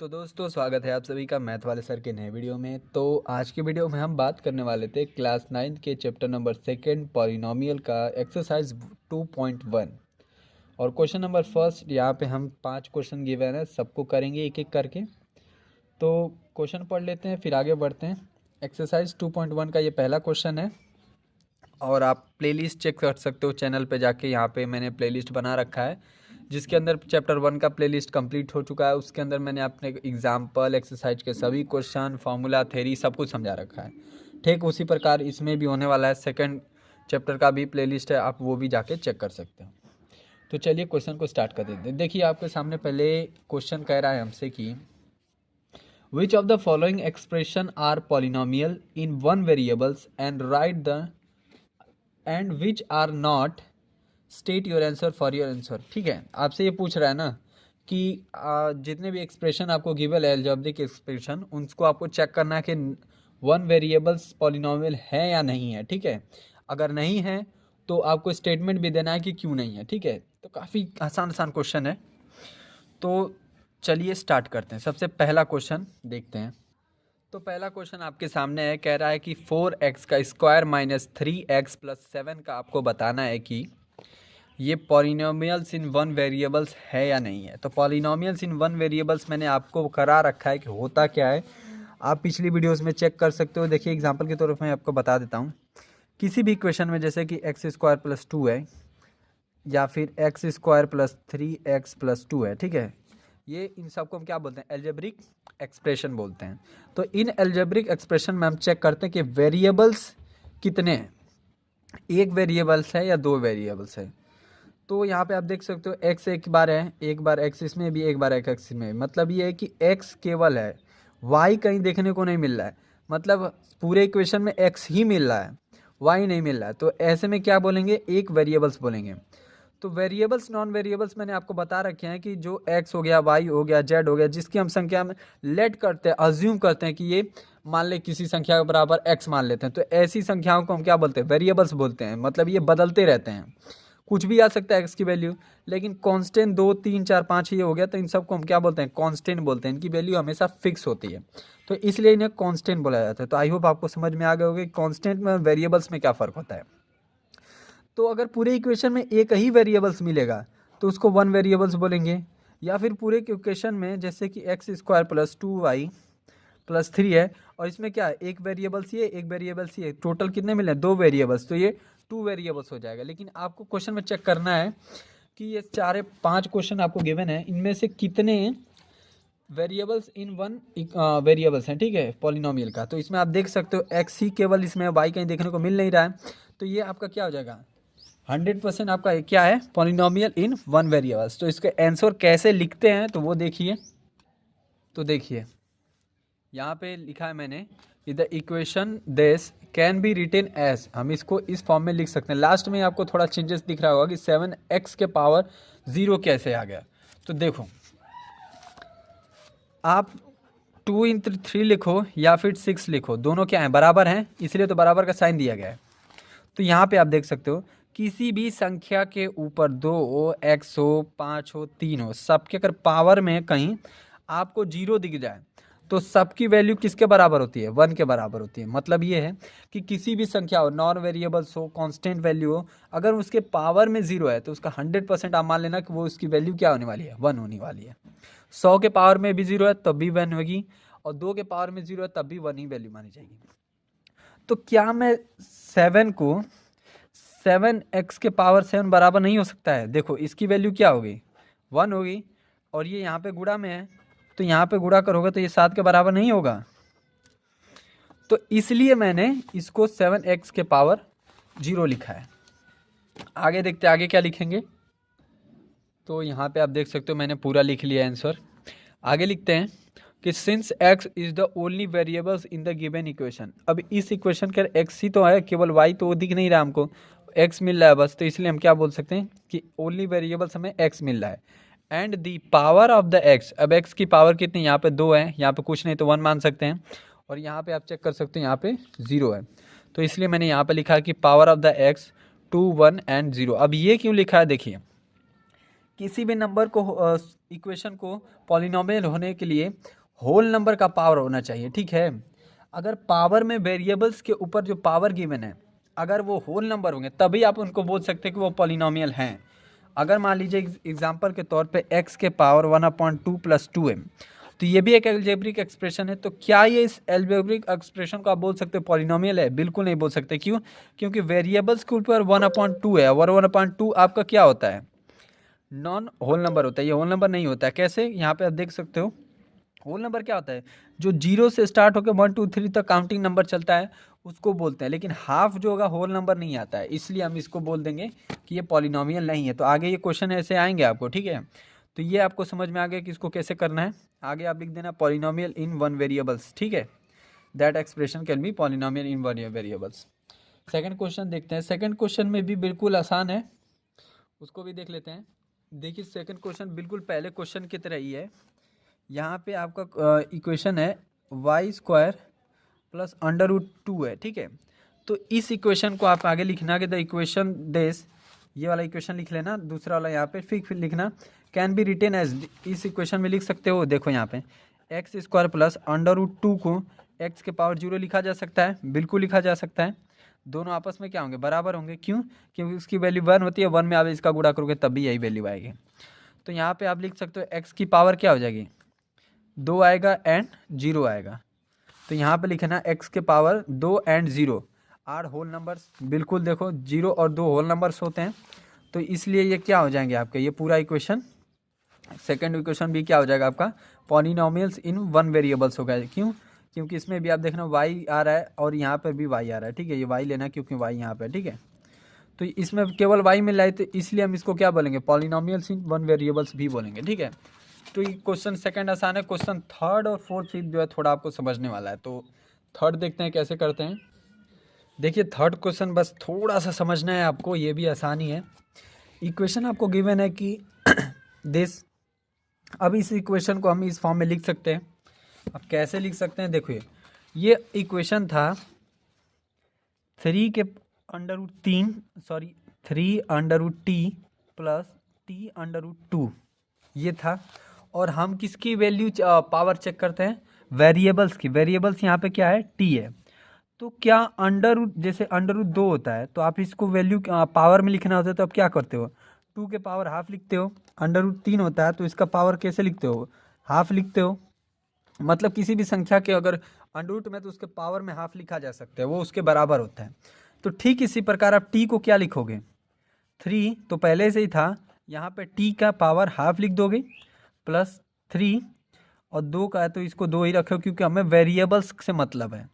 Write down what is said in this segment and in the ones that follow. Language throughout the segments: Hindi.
तो दोस्तों स्वागत है आप सभी का मैथ वाले सर के नए वीडियो में। तो आज के वीडियो में हम बात करने वाले थे क्लास 9 के चैप्टर नंबर 2 पॉलिनोमियल का एक्सरसाइज 2.1 और क्वेश्चन नंबर फर्स्ट। यहाँ पे हम 5 क्वेश्चन गिवन है, सबको करेंगे एक एक करके। तो क्वेश्चन पढ़ लेते हैं फिर आगे बढ़ते हैं। एक्सरसाइज 2.1 का ये पहला क्वेश्चन है और आप प्लेलिस्ट चेक कर सकते हो चैनल पे जाके। यहाँ पे मैंने प्लेलिस्ट बना रखा है जिसके अंदर चैप्टर 1 का प्लेलिस्ट कंप्लीट हो चुका है। उसके अंदर मैंने अपने एग्जाम्पल एक्सरसाइज के सभी क्वेश्चन फार्मूला थ्योरी सब कुछ समझा रखा है। ठीक उसी प्रकार इसमें भी होने वाला है, सेकंड चैप्टर का भी प्लेलिस्ट है, आप वो भी जाके चेक कर सकते हो। तो चलिए क्वेश्चन को स्टार्ट कर देते हैं। देखिए आपके सामने पहले क्वेश्चन कह रहा है हमसे कि which of the following expression are polynomial in one variables and write the and which are not state your answer for your answer. ठीक है, आपसे ये पूछ रहा है ना कि जितने भी एक्सप्रेशन आपको गिवन है अलजेब्रिक एक्सप्रेशन, उनको आपको चेक करना है कि वन वेरिएबल्स पॉलिनोमियल है या नहीं है। ठीक है, अगर नहीं है तो आपको स्टेटमेंट भी देना है कि क्यों नहीं है। ठीक है, तो काफ़ी आसान क्वेश्चन है। तो चलिए स्टार्ट करते हैं। सबसे पहला क्वेश्चन देखते हैं। तो पहला क्वेश्चन आपके सामने है, कह रहा है कि 4x का स्क्वायर माइनस 3x प्लस 7 का आपको बताना है कि ये पॉलिनोमियल्स इन वन वेरिएबल्स है या नहीं है। तो पॉलिनोमियल्स इन वन वेरिएबल्स मैंने आपको करा रखा है कि होता क्या है, आप पिछली वीडियोस में चेक कर सकते हो। देखिए एग्जांपल के तौर पर मैं आपको बता देता हूँ। किसी भी इक्वेशन में जैसे कि एक्स स्क्वायर प्लस 2 है या फिर x square plus 3x plus 2 है। ठीक है, ये इन सबको हम क्या बोलते हैं, एल्जेब्रिक एक्सप्रेशन बोलते हैं। तो इन एल्जेब्रिक एक्सप्रेशन में हम चेक करते हैं कि वेरिएबल्स कितने हैं, एक वेरिएबल्स है या दो वेरिएबल्स है। तो यहाँ पे आप देख सकते हो x एक बार है, एक बार x इसमें भी, एक बार x में। मतलब ये है कि x केवल है, y कहीं देखने को नहीं मिल रहा है। मतलब पूरे इक्वेशन में x ही मिल रहा है, y नहीं मिल रहा है। तो ऐसे में क्या बोलेंगे, एक वेरिएबल्स बोलेंगे। तो वेरिएबल्स नॉन वेरिएबल्स मैंने आपको बता रखे हैं कि जो x हो गया, y हो गया, z हो गया, जिसकी हम संख्या में लेट करते हैं, अज्यूम करते हैं कि ये मान ले किसी संख्या के बराबर x मान लेते हैं, तो ऐसी संख्याओं को हम क्या बोलते हैं, वेरिएबल्स बोलते हैं। मतलब ये बदलते रहते हैं, कुछ भी आ सकता है एक्स की वैल्यू, लेकिन कांस्टेंट 2 3 4 5 ये हो गया, तो इन सबको हम क्या बोलते हैं, कांस्टेंट बोलते हैं। इनकी वैल्यू हमेशा फिक्स होती है, तो इसलिए इन्हें कांस्टेंट बोला जाता है। तो आई होप आपको समझ में आ गया होगा कि कांस्टेंट में वेरिएबल्स में क्या फ़र्क होता है। तो अगर पूरे इक्वेशन में एक ही वेरिएबल्स मिलेगा तो उसको वन वेरिएबल्स बोलेंगे, या फिर पूरे इक्वेशन में जैसे कि x square plus 2y plus 3 है और इसमें क्या है, एक वेरिएबल्स ये, एक वेरिएबल्स ये, टोटल कितने मिले, दो वेरिएबल्स, तो ये टू वेरिएबल्स हो जाएगा। लेकिन आपको क्वेश्चन में चेक करना है कि ये 4-5 क्वेश्चन आपको गिवन है, इनमें से कितने वेरिएबल्स इन वन वेरिएबल्स हैं। ठीक है, पॉलिनोमियल का। तो इसमें आप देख सकते हो एक्स ही केवल इसमें, वाई कहीं देखने को मिल नहीं रहा है, तो ये आपका क्या हो जाएगा, 100% आपका क्या है, पॉलिनोमियल इन वन वेरिएबल्स। तो इसके आंसर कैसे लिखते हैं तो वो देखिए। तो देखिए यहाँ पे लिखा है मैंने कि the equation this can be written as, हम इसको इस फॉर्म में लिख सकते हैं। लास्ट में आपको थोड़ा चेंजेस दिख रहा होगा कि 7x के पावर 0 कैसे आ गया। तो देखो आप 2 × 3 लिखो या फिर 6 लिखो, दोनों क्या हैं, बराबर हैं, इसलिए तो बराबर का साइन दिया गया है। तो यहाँ पे आप देख सकते हो किसी भी संख्या के ऊपर 2 हो, x हो, 5 हो, 3 हो, सबके अगर पावर में कहीं आपको 0 दिख जाए तो सबकी वैल्यू किसके बराबर होती है, 1 के बराबर होती है। मतलब ये है कि किसी भी संख्या हो, नॉन वेरिएबल्स हो, कांस्टेंट वैल्यू हो, अगर उसके पावर में 0 है तो उसका 100% आप मान लेना कि वो उसकी वैल्यू क्या होने वाली है, 1 होने वाली है। 100 के पावर में भी 0 है तब भी 1 होगी, और 2 के पावर में 0 है तब भी 1 ही वैल्यू मानी जाएगी। तो क्या मैं 7 को 7x के पावर 7 बराबर नहीं हो सकता है। देखो इसकी वैल्यू क्या होगी, 1 होगी, और ये यहाँ पे गुणा में है, तो यहाँ पे गुणा करोगे तो ये 7 के बराबर नहीं होगा। तो इसलिए मैंने इसको 7x के पावर 0 लिखा है। आगे देखते हैं आगे क्या लिखेंगे। तो यहाँ पे आप देख सकते हो मैंने पूरा लिख लिया आंसर। आगे लिखते हैं कि since x is the only variables in the given equation. अब इस इक्वेशन के x ही तो है, केवल y तो दिख नहीं रहा हमको, x मिल रहा है बस, तो इसलिए हम क्या बोल सकते हैं कि ओनली वेरिएबल्स हमें x मिल रहा है। And the power of the x, अब x की पावर कितनी, यहाँ पे 2 है, यहाँ पे कुछ नहीं तो 1 मान सकते हैं, और यहाँ पे आप चेक कर सकते हैं यहाँ पे 0 है, तो इसलिए मैंने यहाँ पे लिखा कि power of the x 2 1 and 0। अब ये क्यों लिखा है, देखिए किसी भी नंबर को इक्वेशन को पॉलिनोमियल होने के लिए होल नंबर का पावर होना चाहिए, ठीक है। अगर पावर में वेरिएबल्स के ऊपर जो पावर गिवन है अगर वो होल नंबर होंगे तभी आप उनको बोल सकते हैं कि वो पॉलिनोमियल हैं। अगर मान लीजिए एग्जांपल के तौर पे x के पावर 1/2 + 2m, तो ये भी एक अलजेब्रिक एक्सप्रेशन है। तो क्या ये इस अलजेब्रिक एक्सप्रेशन को आप बोल सकते हो पॉलिनोमियल है? बिल्कुल नहीं बोल सकते। क्यों? क्योंकि वेरिएबल्स के ऊपर 1/2 है और 1/2 आपका क्या होता है? नॉन होल नंबर होता है। ये होल नंबर नहीं होता है। कैसे? यहाँ पे आप देख सकते हो होल नंबर क्या होता है, जो 0 से स्टार्ट होकर 1 2 3 तक काउंटिंग नंबर चलता है उसको बोलते हैं। लेकिन हाफ जो होगा होल नंबर नहीं आता है, इसलिए हम इसको बोल देंगे कि ये पॉलिनोमियल नहीं है। तो आगे ये क्वेश्चन ऐसे आएंगे आपको, ठीक है। तो ये आपको समझ में आ गया कि इसको कैसे करना है। आगे आप लिख देना पॉलिनोमियल इन 1 वेरिएबल्स, ठीक है। That expression can be polynomial in 1 variables. Second question देखते हैं। सेकंड क्वेश्चन में भी बिल्कुल आसान है, उसको भी देख लेते हैं। देखिए सेकंड क्वेश्चन बिल्कुल पहले क्वेश्चन की तरह ही है। यहाँ पे आपका इक्वेशन है y² + √2 है, ठीक है। तो इस इक्वेशन को आप आगे लिखना कि द इक्वेशन दिस, ये वाला इक्वेशन लिख लेना, दूसरा वाला यहाँ पे फिर लिखना कैन बी रिटेन एज। इस इक्वेशन में लिख सकते हो, देखो यहाँ पे x² + √2 को x के पावर 0 लिखा जा सकता है, बिल्कुल लिखा जा सकता है। दोनों आपस में क्या होंगे? बराबर होंगे। क्यों? क्योंकि उसकी वैल्यू 1 होती है, 1 में आप इसका गुणा करोगे तब भी यही वैल्यू आएगी। तो यहाँ पे आप लिख सकते हो x की पावर क्या हो जाएगी? 2 आएगा एंड 0 आएगा। तो यहाँ पे लिखना x के power 2 and 0 are whole numbers. बिल्कुल देखो 0 और 2 होल नंबर्स होते हैं, तो इसलिए ये क्या हो जाएंगे आपके, ये पूरा इक्वेशन सेकंड इक्वेशन भी क्या हो जाएगा आपका? पॉलिनोमियल्स इन 1 वेरिएबल्स हो गए। क्यों? क्योंकि इसमें भी आप देखना y आ रहा है और यहाँ पर भी y आ रहा है, ठीक है। ये y लेना क्योंकि y यहाँ पे, ठीक है। तो इसमें केवल y मिल रहा है, तो इसलिए हम इसको क्या बोलेंगे? पॉलिनोमियल्स इन 1 वेरिएबल्स भी बोलेंगे, ठीक है। तो ये क्वेश्चन सेकंड आसान है। क्वेश्चन थर्ड और फोर्थ फिफ्थ जो है थोड़ा आपको समझने वाला है। तो थर्ड देखते हैं कैसे करते हैं। देखिए थर्ड क्वेश्चन बस थोड़ा सा समझना है आपको, ये भी आसानी है। इक्वेशन आपको गिवन है कि दिस, अब इस इक्वेशन को हम इस फॉर्म में लिख सकते हैं। अब कैसे लिख सकते हैं? देखो ये इक्वेशन था 3 √t + t√2 ये था। और हम किसकी वैल्यू पावर चेक करते हैं? वेरिएबल्स की। वेरिएबल्स यहाँ पे क्या है? t है। तो क्या जैसे √2 होता है तो आप इसको वैल्यू पावर में लिखना होता है, तो आप क्या करते हो? 2 के पावर हाफ लिखते हो। √3 होता है तो इसका पावर कैसे लिखते हो? हाफ लिखते हो। मतलब किसी भी संख्या के अगर √ में तो उसके पावर में हाफ लिखा जा सकता है, वो उसके बराबर होता है। तो ठीक इसी प्रकार आप t को क्या लिखोगे? 3 तो पहले से ही था, यहाँ पे t का पावर हाफ लिख दोगे +3 और 2 का है तो इसको 2 ही रखो, क्योंकि हमें वेरिएबल्स से मतलब है।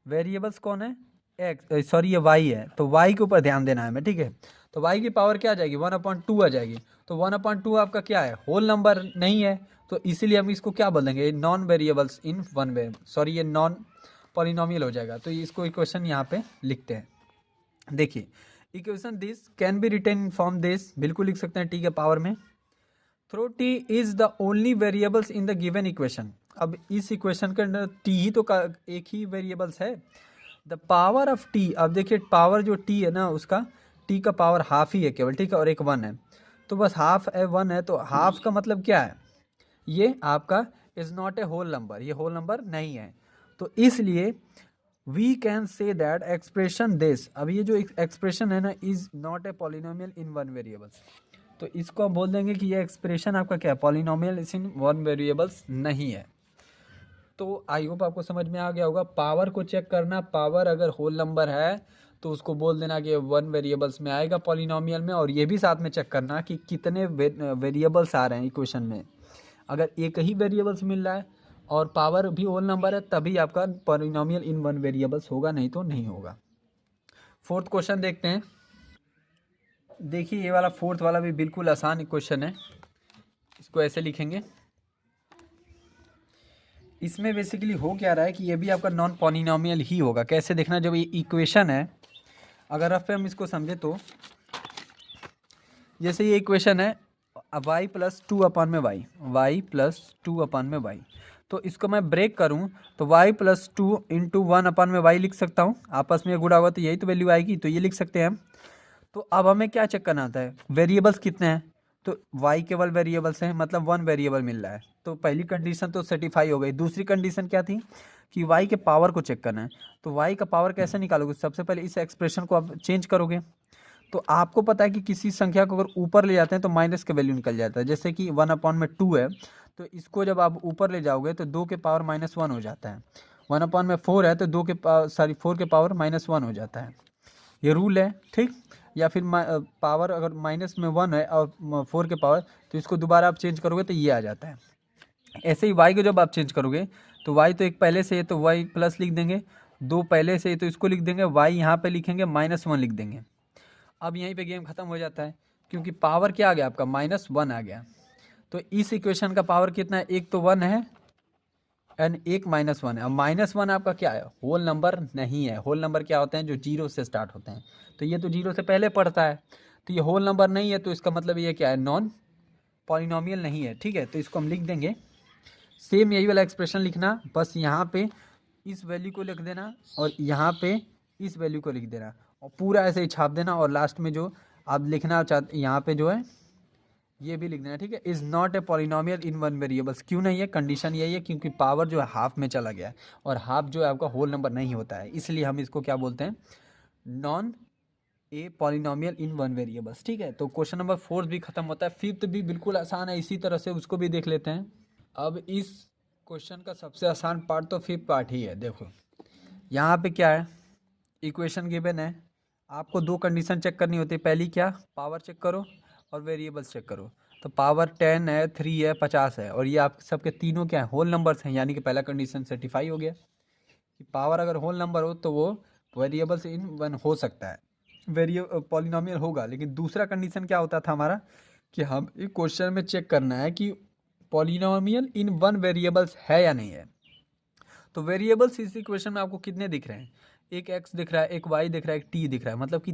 वेरिएबल्स कौन है? ये y है, तो y के ऊपर ध्यान देना है हमें, ठीक है। तो y की पावर क्या आ जाएगी? 1/2 आ जाएगी। तो 1/2 आपका क्या है? होल नंबर नहीं है, तो इसीलिए हम इसको क्या बोलेंगे? नॉन वेरिएबल्स इन 1 वे, ये नॉन पॉलिनोमियल हो जाएगा। तो इसको इक्वेशन यहाँ पे लिखते हैं। देखिए equation this can be written in form this, बिल्कुल लिख सकते हैं t के पावर में। Through t is the only variables in the given equation. अब इस इक्वेशन के अंदर t ही तो एक ही वेरिएबल्स है। द पावर ऑफ t, अब देखिए पावर जो t है ना उसका t का पावर हाफ ही है केवल, ठीक है, और एक 1 है। तो बस हाफ है 1 है, तो हाफ का मतलब क्या है? ये आपका is not a whole number, ये होल नंबर नहीं है। तो इसलिए we can say that expression this, अब ये जो एक्सप्रेशन है ना is not a polynomial in 1 variables. तो इसको हम बोल देंगे कि ये एक्सप्रेशन आपका क्या है? पॉलिनोमियल इन 1 वेरिएबल्स नहीं है। तो आई होप आपको समझ में आ गया होगा। पावर को चेक करना, पावर अगर होल नंबर है तो उसको बोल देना कि 1 वेरिएबल्स में आएगा पॉलिनोमियल में। और ये भी साथ में चेक करना कि कितने वेरिएबल्स आ रहे हैं इक्वेशन में। अगर एक ही वेरिएबल्स मिल रहा है और पावर भी होल नंबर है तभी आपका पॉलिनोमियल इन 1 वेरिएबल्स होगा, नहीं तो नहीं होगा। फोर्थ क्वेश्चन देखते हैं। देखिए ये वाला फोर्थ वाला भी बिल्कुल आसान क्वेश्चन है। इसको ऐसे लिखेंगे। इसमें बेसिकली हो क्या रहा है कि ये भी आपका नॉन पॉलिनोमियल ही होगा। कैसे देखना? जब ये इक्वेशन है, अगर अब हम इसको समझे तो जैसे ये इक्वेशन है y + 2/y, y + 2/y, तो इसको मैं ब्रेक करूं तो y + 2 × 1/y लिख सकता हूं। आपस में गुणा होगा तो यही तो वैल्यू आएगी, तो ये लिख सकते हैं हम। तो अब हमें क्या चेक करना आता है? वेरिएबल्स कितने हैं? तो y केवल वेरिएबल्स हैं, मतलब वन वेरिएबल मिल रहा है। तो पहली कंडीशन तो सेटिफाई हो गई। दूसरी कंडीशन क्या थी कि y के पावर को चेक करना है। तो y का पावर कैसे निकालोगे? सबसे पहले इस एक्सप्रेशन को आप चेंज करोगे। तो आपको पता है कि किसी संख्या को अगर ऊपर ले जाते हैं तो माइनस का वैल्यू निकल जाता है। जैसे कि 1/2 है, तो इसको जब आप ऊपर ले जाओगे तो 2 के पावर -1 हो जाता है। 1/4 है तो 4 के पावर -1 हो जाता है। ये रूल है, ठीक। या फिर पावर अगर -1 है और 4 के पावर, तो इसको दोबारा आप चेंज करोगे तो ये आ जाता है। ऐसे ही y को जब आप चेंज करोगे तो y तो एक पहले से है तो y प्लस लिख देंगे, 2 पहले से है तो इसको लिख देंगे, y यहाँ पे लिखेंगे, -1 लिख देंगे। अब यहीं पे गेम खत्म हो जाता है, क्योंकि पावर क्या आ गया आपका? -1 आ गया। तो इस इक्वेशन का पावर कितना है? एक तो 1 है एंड एक -1 है। अब -1 आपका क्या है? होल नंबर नहीं है। होल नंबर क्या होते हैं? जो 0 से स्टार्ट होते हैं। तो ये तो 0 से पहले पढ़ता है, तो ये होल नंबर नहीं है। तो इसका मतलब ये क्या है? नॉन पॉलिनोमियल नहीं है, ठीक है। तो इसको हम लिख देंगे। सेम यही वाला एक्सप्रेशन लिखना, बस यहाँ पे इस वैल्यू को लिख देना और यहाँ पे इस वैल्यू को लिख देना और पूरा ऐसे ही छाप देना। और लास्ट में जो आप लिखना चाहते यहाँ पे जो है ये भी लिख देना, ठीक है। Is not a polynomial in one variables. क्यों नहीं है? कंडीशन यही है क्योंकि पावर जो है हाफ में चला गया है और हाफ जो है आपका होल नंबर नहीं होता है, इसलिए हम इसको क्या बोलते हैं? Non A polynomial in one variables, ठीक है। तो क्वेश्चन नंबर 4 भी खत्म होता है। 5th भी बिल्कुल आसान है, इसी तरह से उसको भी देख लेते हैं। अब इस क्वेश्चन का सबसे आसान पार्ट तो 5th पार्ट ही है। देखो यहाँ पे क्या है? इक्वेशन गिवन है, आपको 2 कंडीशन चेक करनी होती है। पहली क्या? पावर चेक करो और वेरिएबल्स चेक करो। तो पावर 10 है, 3 है, 50 है और ये आप सबके तीनों क्या है? होल नंबर्स हैं। यानी कि पहला कंडीशन सेटिफाई हो गया कि पावर अगर होल नंबर हो तो वो वेरिएबल्स इन वन हो सकता है, पॉलिनोमियल होगा। लेकिन दूसरा कंडीशन क्या होता था हमारा कि हम एक क्वेश्चन में चेक करना है कि पॉलिनोमियल इन वन वेरिएबल्स है या नहीं है। तो वेरिएबल्स इस इक्वेशन में आपको कितने दिख रहे हैं? एक x दिख रहा है, एक y दिख रहा है, एक t दिख रहा है, मतलब कि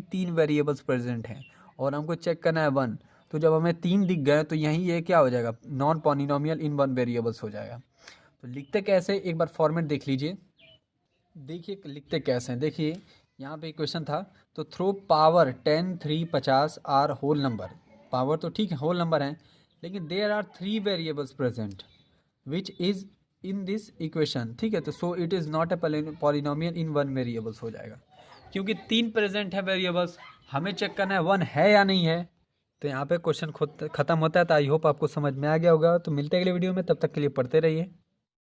तीन वेरिएबल्स प्रेजेंट हैं और हमको चेक करना है 1। तो जब हमें 3 दिख गए तो यहीं ये क्या हो जाएगा? Non polynomial in one variables हो जाएगा। तो लिखते कैसे? एक बार फॉर्मेट देख लीजिए। देखिए लिखते कैसे हैं। देखिए यहाँ पे क्वेश्चन था, तो through power 10, 3, 50 are whole number. Power तो ठीक है, होल नंबर है, लेकिन there are 3 variables present which is in this equation, ठीक है। तो so it is not a polynomial in one variables हो जाएगा, क्योंकि 3 प्रेजेंट है वेरिएबल्स, हमें चेक करना है 1 है या नहीं है। तो यहाँ पे क्वेश्चन खुद खत्म होता है। तो आई होप आपको समझ में आ गया होगा। तो मिलते हैं अगले वीडियो में, तब तक के लिए पढ़ते रहिए।